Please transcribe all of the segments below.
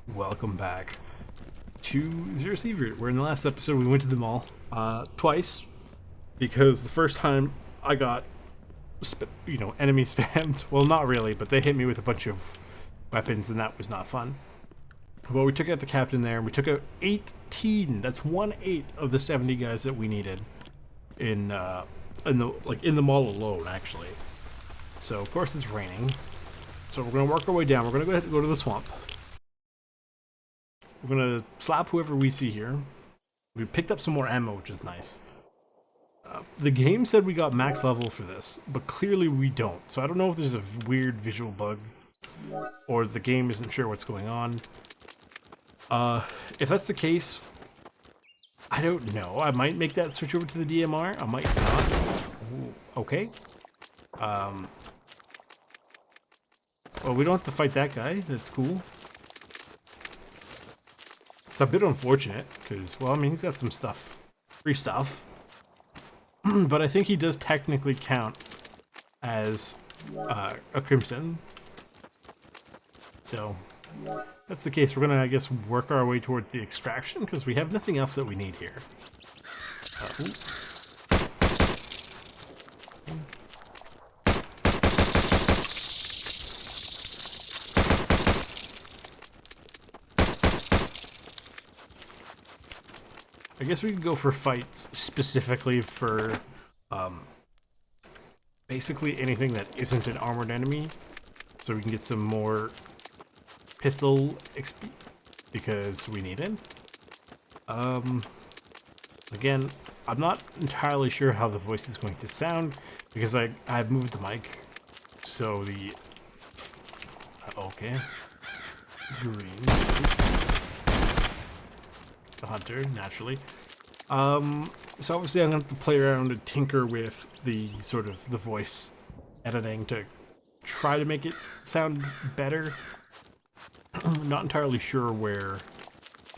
Welcome back to Zero Sievert, where in the last episode we went to the mall twice, because the first time I got, enemy spammed. Well, not really, but they hit me with a bunch of weapons, and that was not fun. Well, we took out the captain there, and we took out 18. That's 1/8 of the 70 guys that we needed in the mall alone, actually. So of course it's raining, so we're gonna work our way down. We're gonna go ahead and go to the swamp. We're gonna slap whoever we see here. We picked up some more ammo, which is nice. The game said we got max level for this, but clearly we don't. So I don't know if there's a weird visual bug, or the game isn't sure what's going on. If that's the case, I don't know. I might make that switch over to the DMR. I might not. Ooh, okay. Well, we don't have to fight that guy. That's cool. It's a bit unfortunate, because, well, I mean, he's got some stuff. Free stuff. But I think he does technically count as a Crimson. So, if that's the case, we're going to, I guess, work our way towards the extraction, because we have nothing else that we need here. I guess we could go for fights specifically for basically anything that isn't an armored enemy, so we can get some more pistol XP because we need it. Again, I'm not entirely sure how the voice is going to sound because I've moved the mic, so the okay green. The hunter, naturally. So obviously I'm going to have to play around and tinker with the sort of the voice editing to try to make it sound better. Not entirely sure where...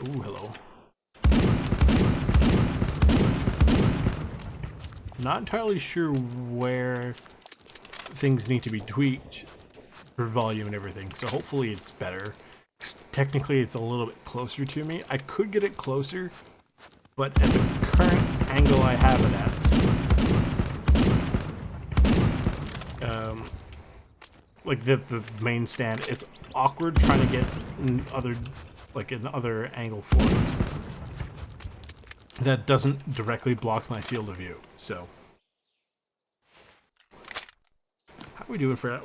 Ooh, hello. Not entirely sure where things need to be tweaked for volume and everything, so hopefully it's better. Technically it's a little bit closer to me. I could get it closer, but at the current angle I have it at, like the main stand, it's awkward trying to get another angle for it that doesn't directly block my field of view. So how are we doing for that?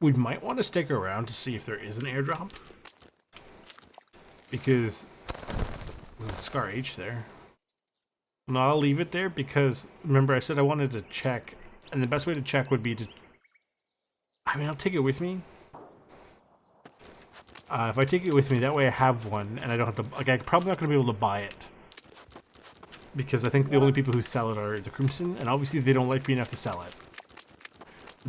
We might want to stick around to see if there is an airdrop, because with Scar H there. No, I'll leave it there because remember I said I wanted to check, and the best way to check would be to, I mean, I'll take it with me. If I take it with me, that way I have one and I don't have to, like, I'm probably not going to be able to buy it, because I think the only people who sell it are the Crimson, and obviously they don't like me enough to sell it.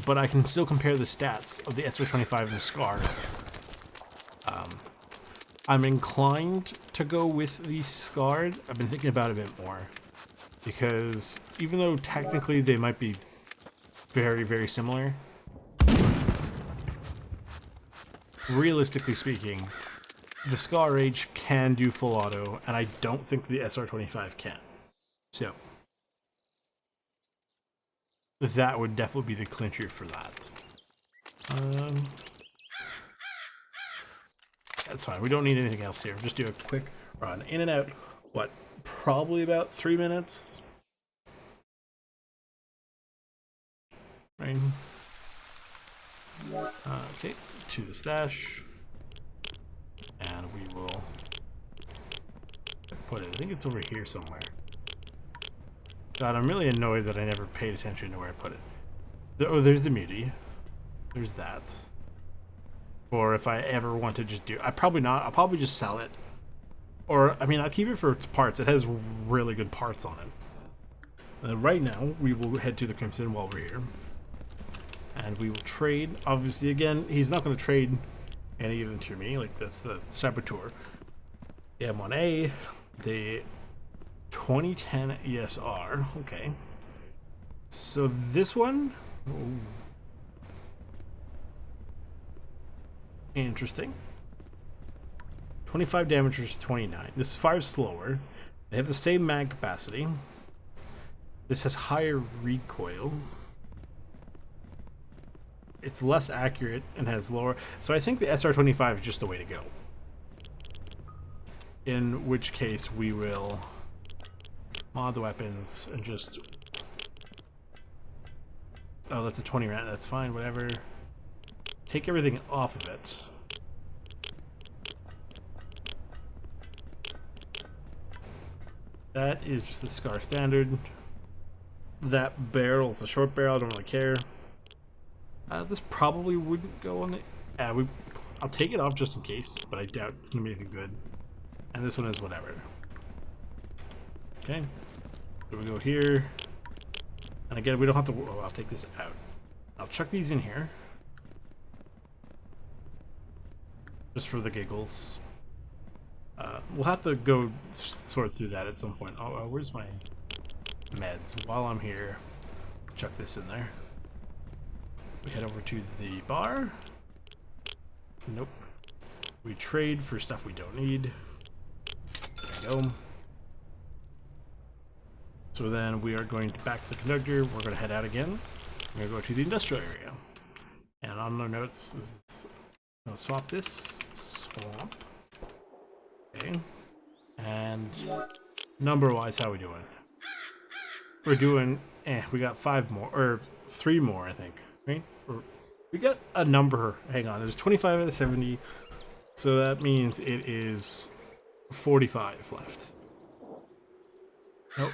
But I can still compare the stats of the SR25 and the Scar. I'm inclined to go with the Scar. I've been thinking about it a bit more, because even though technically they might be very, very similar, realistically speaking, the Scar H can do full auto, and I don't think the SR25 can. So that would definitely be the clincher for that. That's fine. We don't need anything else here. Just do a quick run in and out. What? Probably about 3 minutes. Right. Okay, to the stash, and we will put it. I think it's over here somewhere. God, I'm really annoyed that I never paid attention to where I put it. Oh, there's the mutie. There's that. Or if I ever want to just do... I probably not. I'll probably just sell it. Or, I mean, I'll keep it for its parts. It has really good parts on it. Right now, we will head to the Crimson while we're here. And we will trade. Obviously, again, he's not going to trade any of them to me. Like, that's the Saboteur. The M1A. The 2010 ESR. Okay. So this one... Ooh. Interesting. 25 damage versus 29. This fires slower. They have the same mag capacity. This has higher recoil. It's less accurate and has lower. So I think the SR-25 is just the way to go. In which case we will mod the weapons and just... Oh, that's a 20 round. That's fine, whatever. Take everything off of it. That is just the Scar standard. That barrel's a short barrel, I don't really care. This probably wouldn't go on it. I'll take it off just in case, but I doubt it's gonna be anything good. And this one is whatever. Okay. So we go here. And again, we don't have to... Oh, I'll take this out. I'll chuck these in here. Just for the giggles. We'll have to go sort through that at some point. Oh, where's my meds? While I'm here, chuck this in there. We head over to the bar. Nope. We trade for stuff we don't need. There we go. So then we are going back to the conductor. We're going to head out again. We're going to go to the industrial area. And on our notes, I'm going to swap this. Swap. Okay. And number-wise, how are we doing? We're doing, we got 5 more, or 3 more, I think, right? We got a number, hang on, there's 25 out of 70, so that means it is 45 left. Nope.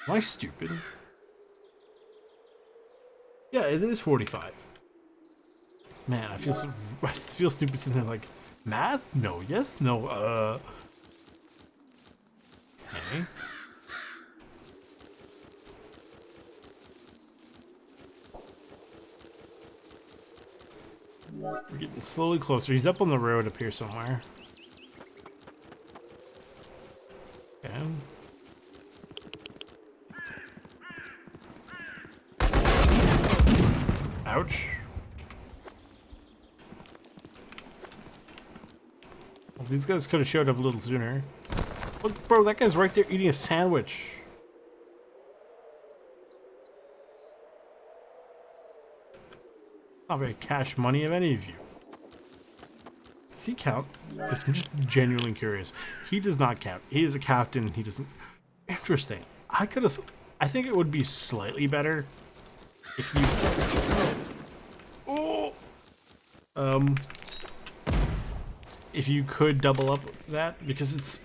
Am I stupid? Yeah, it is 45. Man, I feel stupid sitting there like, math? No, yes, no, okay. We're getting slowly closer. He's up on the road up here somewhere. Okay. Ouch. Well, these guys could have showed up a little sooner. Look, bro, that guy's right there eating a sandwich. Not very cash money of any of you. Does he count? Because I'm just genuinely curious. He does not count. He is a captain. He doesn't. Interesting. I think it would be slightly better if you. Oh. If you could double up that, because it's.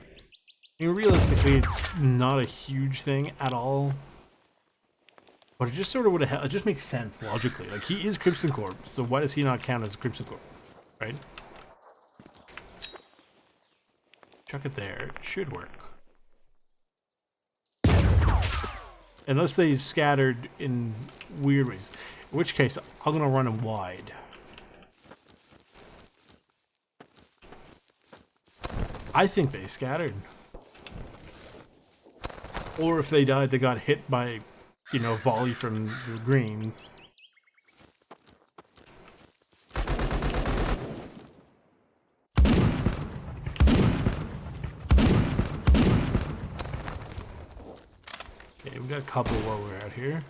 I mean, realistically, it's not a huge thing at all. But it just sort of would have. It just makes sense logically. Like, he is Crimson Corps, so why does he not count as a Crimson Corps, right? Chuck it there. It should work. Unless they scattered in weird ways. In which case, I'm gonna run them wide. I think they scattered. Or if they died, they got hit by, you know, volley from the greens. Okay, we got a couple while we're out here.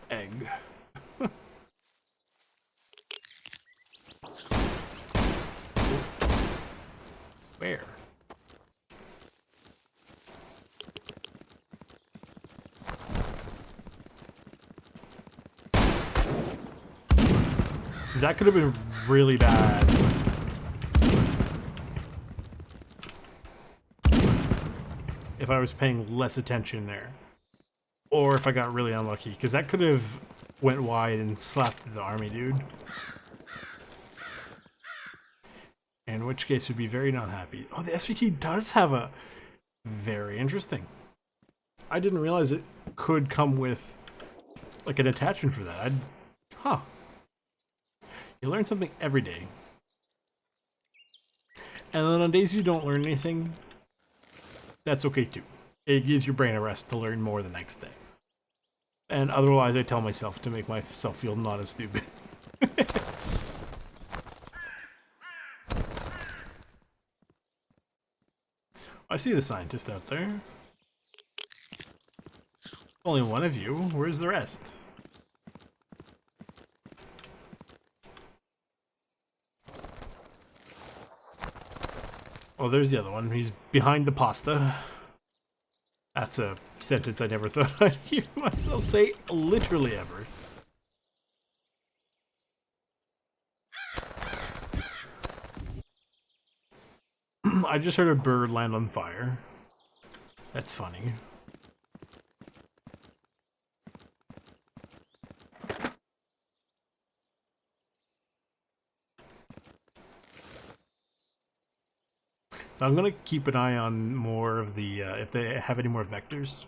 Egg. Where? That could have been really bad. If I was paying less attention there. Or if I got really unlucky, because that could have went wide and slapped the army dude. In which case would be very not happy. Oh, the SVT does have a... Very interesting. I didn't realize it could come with like an attachment for that. Huh. You learn something every day. And then on days you don't learn anything, that's okay too. It gives your brain a rest to learn more the next day. And otherwise, I tell myself to make myself feel not as stupid. I see the scientist out there. Only one of you. Where's the rest? Oh, there's the other one. He's behind the pasta. That's a sentence I never thought I'd hear myself say literally ever. I just heard a bird land on fire. That's funny. So I'm gonna keep an eye on more of the, if they have any more vectors.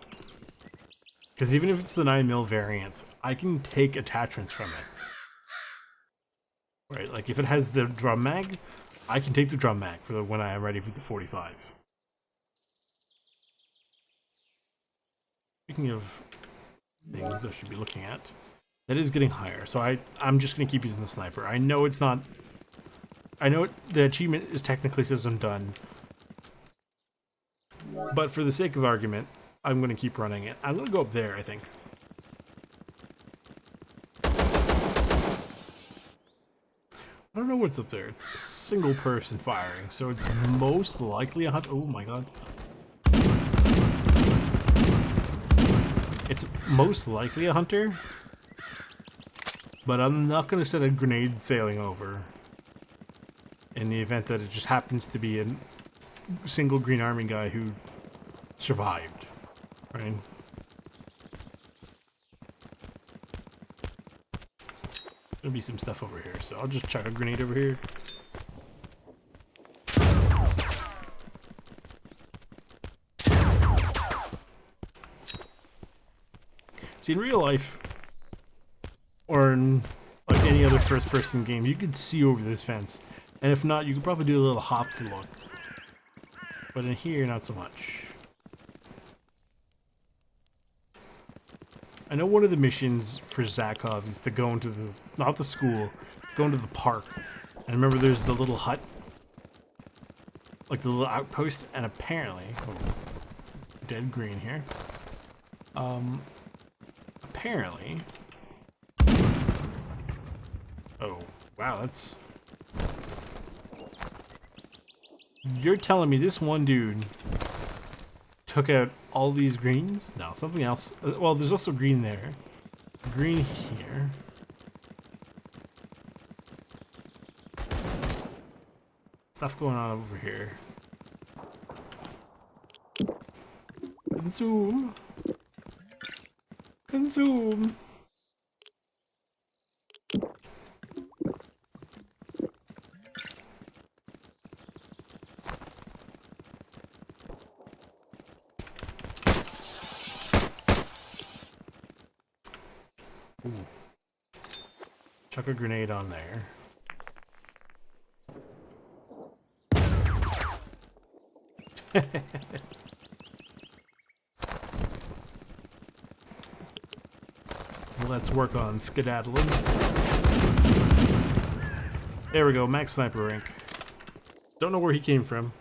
Because even if it's the 9mm variant, I can take attachments from it. Right, like if it has the drum mag, I can take the drum mag for when I am ready for the 45. Speaking of things I should be looking at, that is getting higher, so I'm just gonna keep using the sniper. I know it's not... I know the achievement is technically says I'm done, but for the sake of argument, I'm going to keep running it. I'm going to go up there, I think. I don't know what's up there. It's a single person firing, so it's most likely a hunter. Oh my god. It's most likely a hunter, but I'm not going to send a grenade sailing over in the event that it just happens to be a single Green Army guy who survived, right? There'll be some stuff over here, so I'll just chuck a grenade over here. See, in real life, or in like any other first-person game, you could see over this fence, and if not, you could probably do a little hop to look. But in here, not so much. I know one of the missions for Zakov is to go into the, not the school, go into the park. And remember there's the little hut? Like the little outpost, and apparently, oh, dead green here. Apparently, oh, wow, that's, you're telling me this one dude took out all these greens? No, something else. Well, there's also green there. Green here. Stuff going on over here. Consume. Consume. Ooh. Chuck a grenade on there. Let's work on skedaddling. There we go, max sniper rank. Don't know where he came from.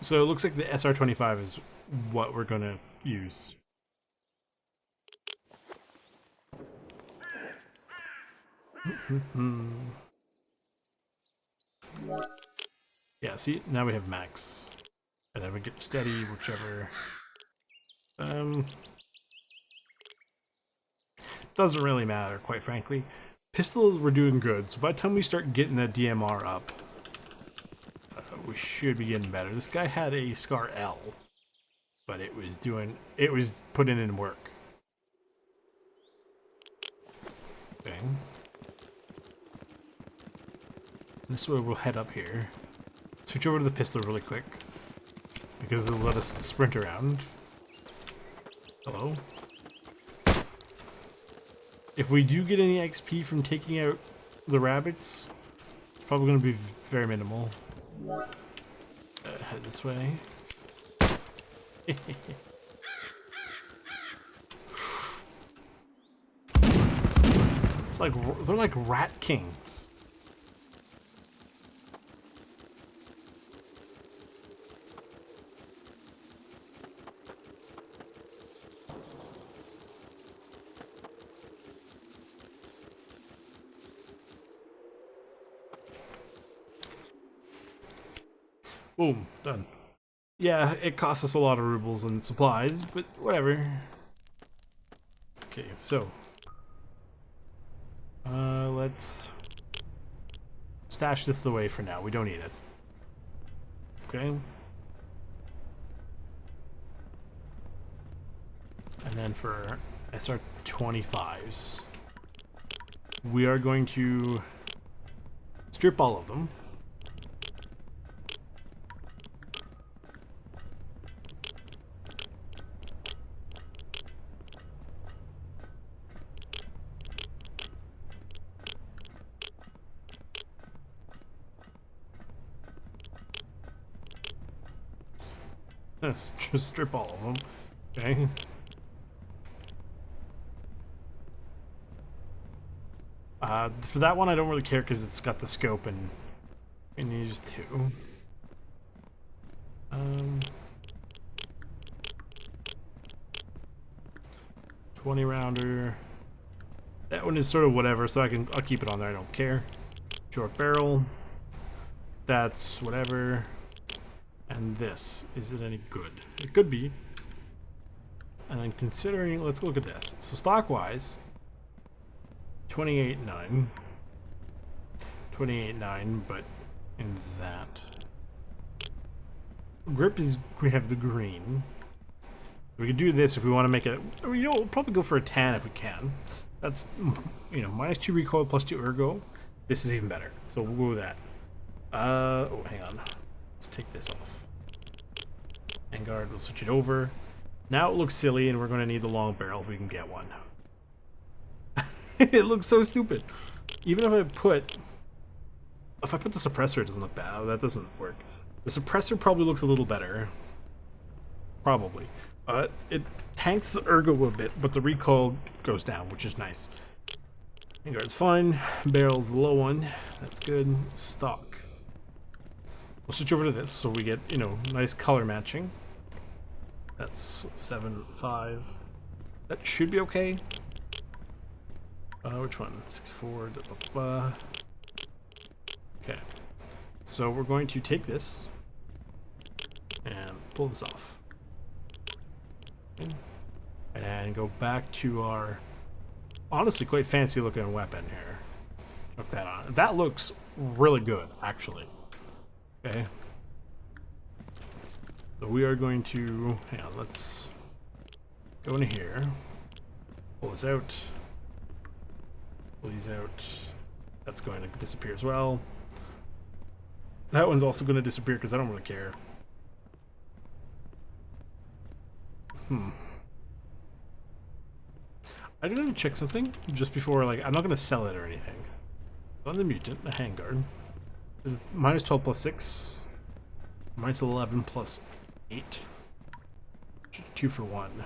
So it looks like the SR-25 is what we're gonna use. Yeah, see, now we have max. And then we get steady, whichever. Doesn't really matter, quite frankly. Pistols were doing good, so by the time we start getting that DMR up, we should be getting better. This guy had a Scar L, but it was putting in work. Okay. This way we'll head up here. Switch over to the pistol really quick, because it'll let us sprint around. Hello? If we do get any XP from taking out the rabbits, it's probably going to be very minimal. Head this way. It's like they're like rat kings. Boom, done. Yeah, it costs us a lot of rubles and supplies, but whatever. Okay, so let's stash this away for now. We don't need it. Okay. And then for SR25s, we are going to strip all of them. Let's just strip all of them. Okay. For that one, I don't really care because it's got the scope and it needs two. 20 rounder. That one is sort of whatever, so I'll keep it on there. I don't care. Short barrel. That's whatever. And this, is it any good? It could be. And then considering, let's look at this. So stock wise, 28.9. 28.9, but in that. Grip is, we have the green. We could do this if we want to make it, you know, we'll probably go for a tan if we can. That's, you know, -2 recoil, +2 ergo. This is even better. So we'll go with that. Oh, hang on. Let's take this off. Vanguard, we'll switch it over. Now it looks silly and we're going to need the long barrel if we can get one. It looks so stupid. Even if I put the suppressor, it doesn't look bad. Oh, that doesn't work. The suppressor probably looks a little better. Probably. It tanks the ergo a bit, but the recoil goes down, which is nice. Vanguard's fine. Barrel's the low one. That's good. Stock. We'll switch over to this so we get, you know, nice color matching. That's 7.5. That should be okay. Which one? 6.4. Okay. So we're going to take this and pull this off. Okay. And go back to our honestly quite fancy looking weapon here. Chuck that on. That looks really good, actually. Okay. So we are going to, hang on, let's go into here. Pull this out. Pull these out. That's going to disappear as well. That one's also going to disappear because I don't really care. I do need to check something just before, like, I'm not going to sell it or anything. On the mutant, the handguard. There's -12 + 6. -11 + 8. 2 for 1.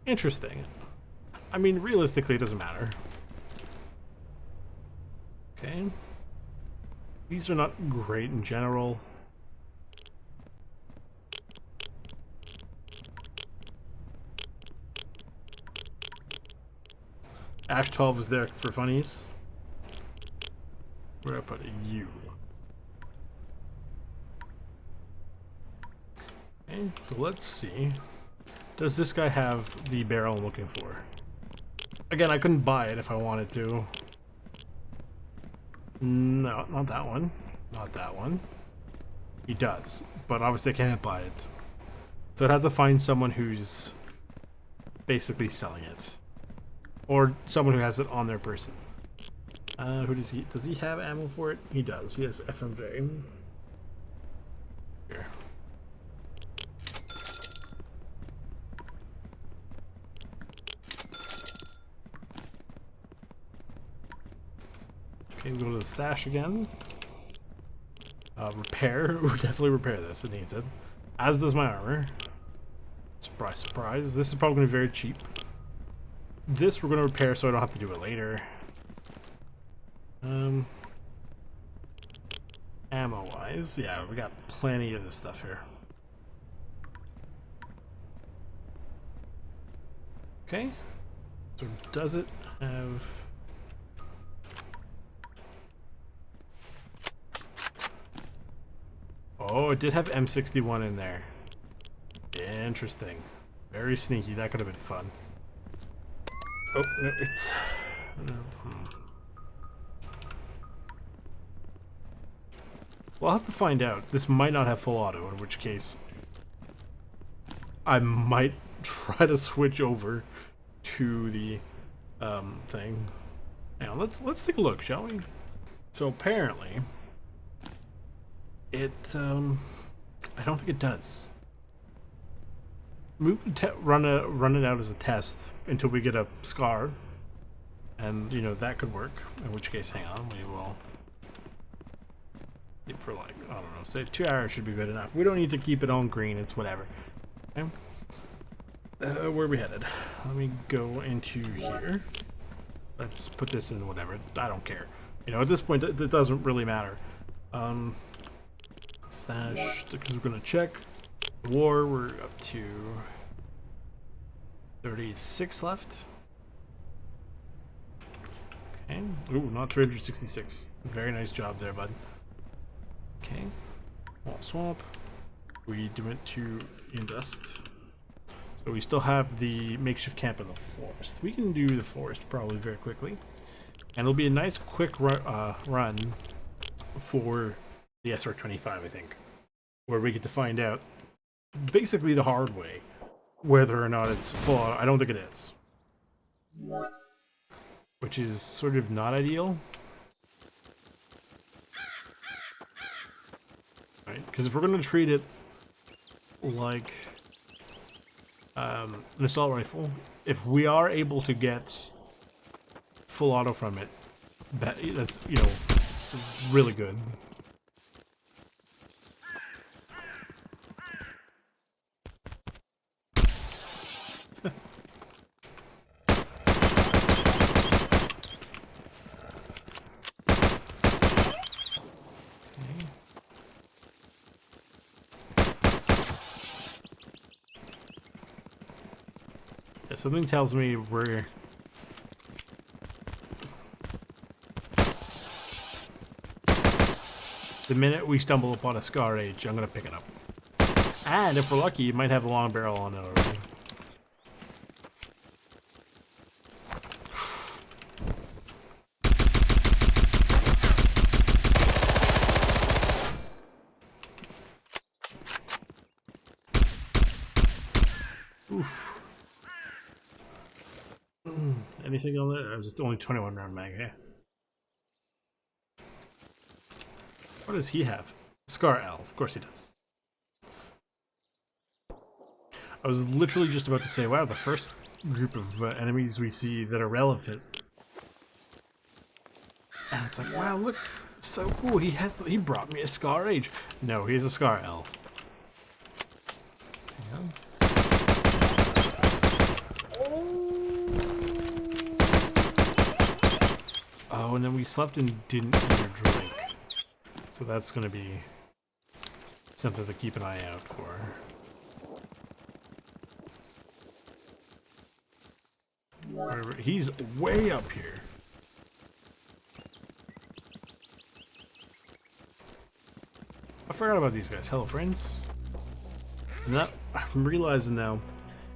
Interesting. I mean, realistically, it doesn't matter. Okay. These are not great in general. Ash 12 is there for funnies. Where do I put a U? Okay, so let's see. Does this guy have the barrel I'm looking for? Again, I couldn't buy it if I wanted to. No, not that one. Not that one. He does, but obviously I can't buy it. So I'd have to find someone who's basically selling it. Or someone who has it on their person. Who does he have ammo for it? He does. He has FMJ. Here. Okay, we go to the stash again. Repair. Ooh, definitely repair this. It needs it. As does my armor. Surprise, surprise. This is probably going to be very cheap. This we're going to repair so I don't have to do it later. Ammo-wise, yeah, we got plenty of this stuff here. Okay. So does it have... Oh, it did have M61 in there. Interesting. Very sneaky. That could have been fun. Oh, no, it's... Well, I'll have to find out. This might not have full auto, in which case I might try to switch over to the thing. Now, let's take a look, shall we? So apparently, it I don't think it does. We would run it out as a test until we get a scar, and you know that could work. In which case, hang on, we will keep for like I don't know, say 2 hours should be good enough. We don't need to keep it on green. It's whatever. Okay. Where are we headed? Let me go into here. Let's put this in whatever. I don't care. You know, at this point, it doesn't really matter. Stash, because we're gonna check. War, we're up to 36 left. Okay. Ooh, not 366. Very nice job there, bud. Okay. Wall swap. We went to invest. So we still have the makeshift camp in the forest. We can do the forest probably very quickly. And it'll be a nice quick run for the SR-25, I think. Where we get to find out, basically the hard way, whether or not it's full auto. I don't think it is. Which is sort of not ideal. Right? Because if we're going to treat it like an assault rifle, if we are able to get full auto from it, that's, you know, really good. Something tells me we're... The minute we stumble upon a Scar Age, I'm gonna pick it up. And if we're lucky, it might have a long barrel on it already. Oof. Anything on that? It was just only 21 round mag, eh? What does he have? Scar L, of course he does. I was literally just about to say, wow, the first group of enemies we see that are relevant. And it's like, wow, look, so cool. He brought me a Scar Age. No, he has a Scar L. Hang on. Oh, and then we slept and didn't eat or drink. So that's going to be something to keep an eye out for. He's way up here. I forgot about these guys. Hello, friends. No, I'm realizing now,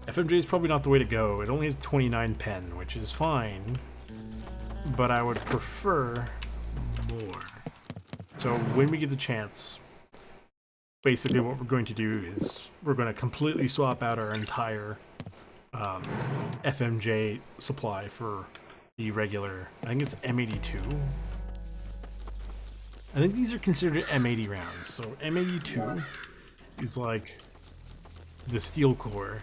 FMJ is probably not the way to go. It only has 29 pen, which is fine. But I would prefer more. So when we get the chance, basically what we're going to do is we're going to completely swap out our entire FMJ supply for the regular, I think it's M82. I think these are considered M80 rounds. So M82 is like the steel core,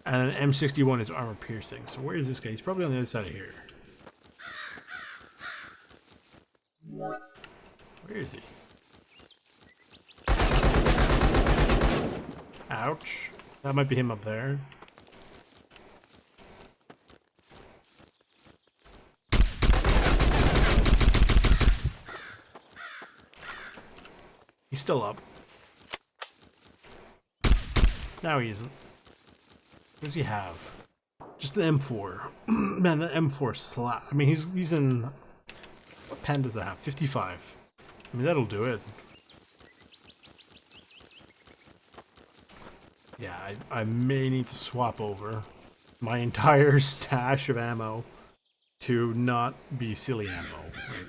and then M61 is armor piercing. So where is this guy? He's probably on the other side of here. Where is he? Ouch. That might be him up there. He's still up. Now he isn't. What does he have? Just an M4. Man, that M4 slap. I mean, he's using... What pen does that have? 55. I mean, that'll do it. Yeah, I may need to swap over my entire stash of ammo to not be silly ammo. Right?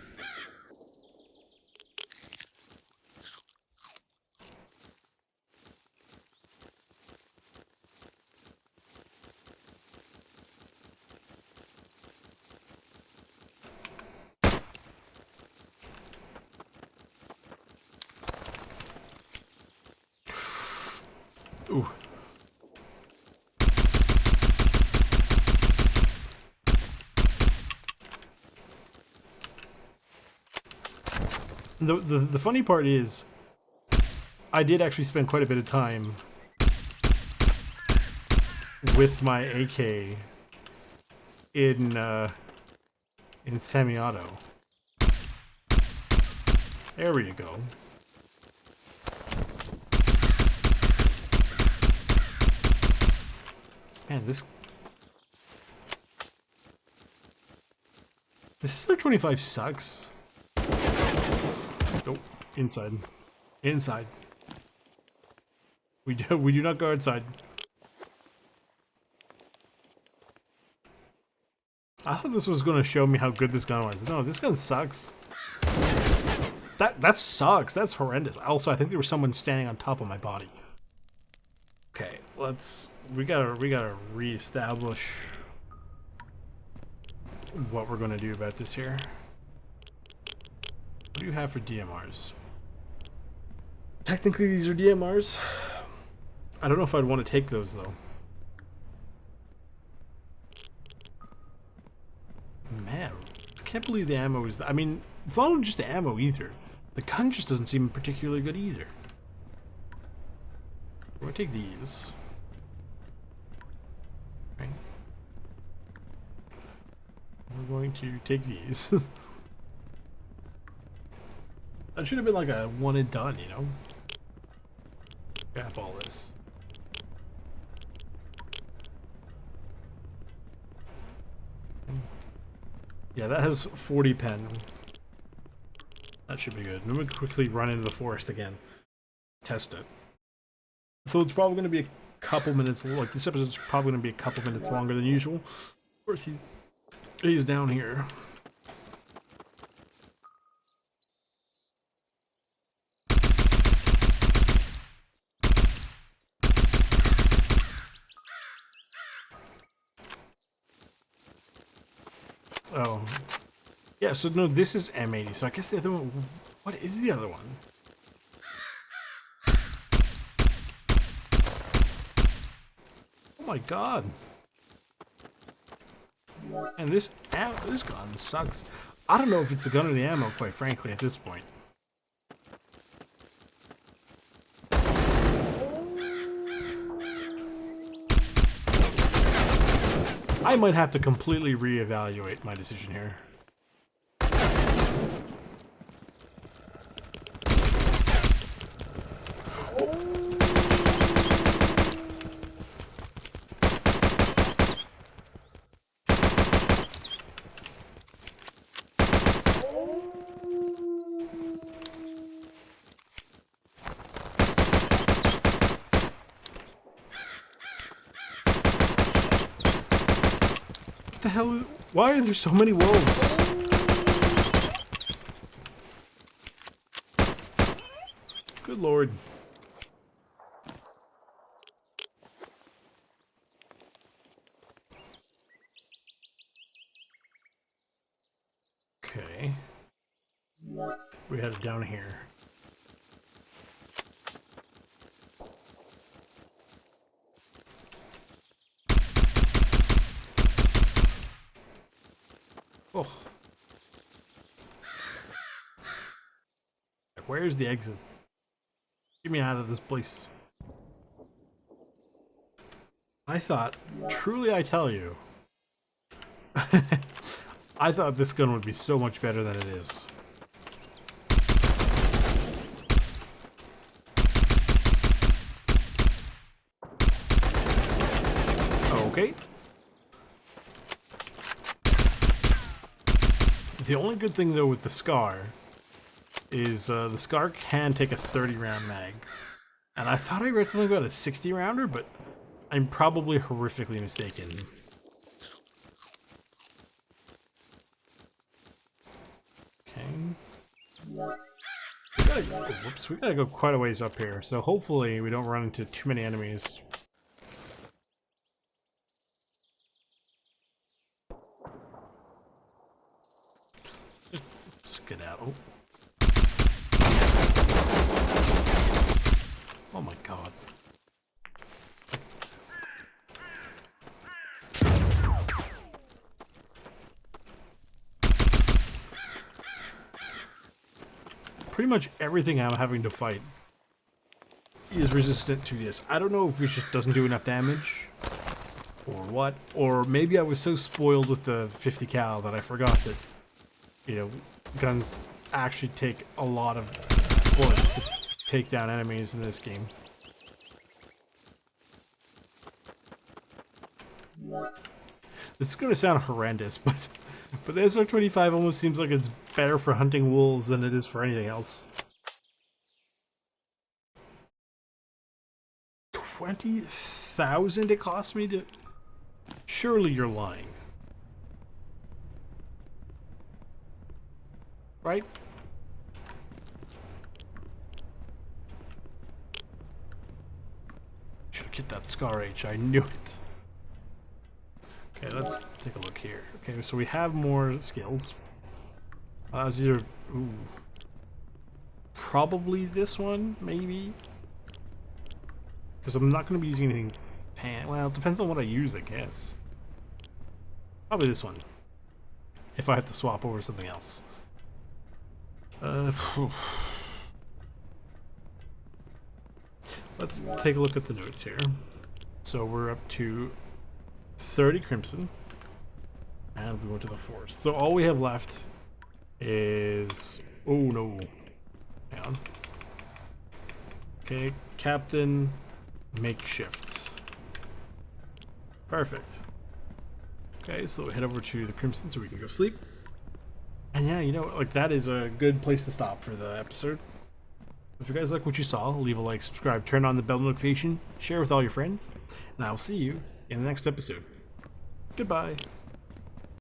Ooh. The funny part is, I did actually spend quite a bit of time with my AK in semi-auto. There we go. Man, this SR-25 sucks. Nope, inside. Inside. We do not go outside. I thought this was going to show me how good this gun was. No, this gun sucks. That sucks. That's horrendous. Also, I think there was someone standing on top of my body. Okay, we gotta reestablish what we're gonna do about this here. What do you have for DMRs? Technically, these are DMRs. I don't know if I'd want to take those though. Man, I can't believe the ammo is. I mean, it's not just the ammo either. The gun just doesn't seem particularly good either. We're gonna take these. Right. We're going to take these. That should have been like a one and done, you know? Grab all this. Yeah, that has 40 pen. That should be good. Let me quickly run into the forest again. Test it. So it's probably going to be a couple minutes, like this episode's probably going to be a couple minutes longer than usual. Of course, he's down here. Oh. Yeah, so no, this is M80, so I guess the other one... What is the other one? Oh my god. And this gun sucks. I don't know if it's the gun or the ammo, quite frankly, at this point. I might have to completely reevaluate my decision here. What the hell? Why are there so many wolves? Good lord. Okay. We had it down here. Oh. Where's the exit? Get me out of this place. I thought, truly I tell you, I thought this gun would be so much better than it is. Okay. The only good thing though with the Scar is the Scar can take a 30-round mag. And I thought I read something about a 60-rounder, but I'm probably horrifically mistaken. Okay. We gotta go quite a ways up here, so hopefully we don't run into too many enemies. Just get out. Oh my god. Pretty much everything I'm having to fight is resistant to this. I don't know if it just doesn't do enough damage or what, or maybe I was so spoiled with the 50 cal that I forgot that, you know, guns actually take a lot of bullets to take down enemies in this game. This is going to sound horrendous, but the SR-25 almost seems like it's better for hunting wolves than it is for anything else. 20,000 it cost me to... Surely you're lying. Right? Should get that Scar H, I knew it. Okay, let's take a look here. Okay, so we have more skills. It's either... Ooh. Probably this one, maybe? Because I'm not going to be using anything... Well, it depends on what I use, I guess. Probably this one. If I have to swap over something else. Let's take a look at the notes here. So we're up to 30 crimson, and we went to the forest. So all we have left is... Oh no. Hang on. Okay, Captain Makeshift. Perfect. Okay, so we head over to the Crimson so we can go sleep. And yeah, you know, like that is a good place to stop for the episode. If you guys like what you saw, leave a like, subscribe, turn on the bell notification, share with all your friends, and I'll see you in the next episode. Goodbye.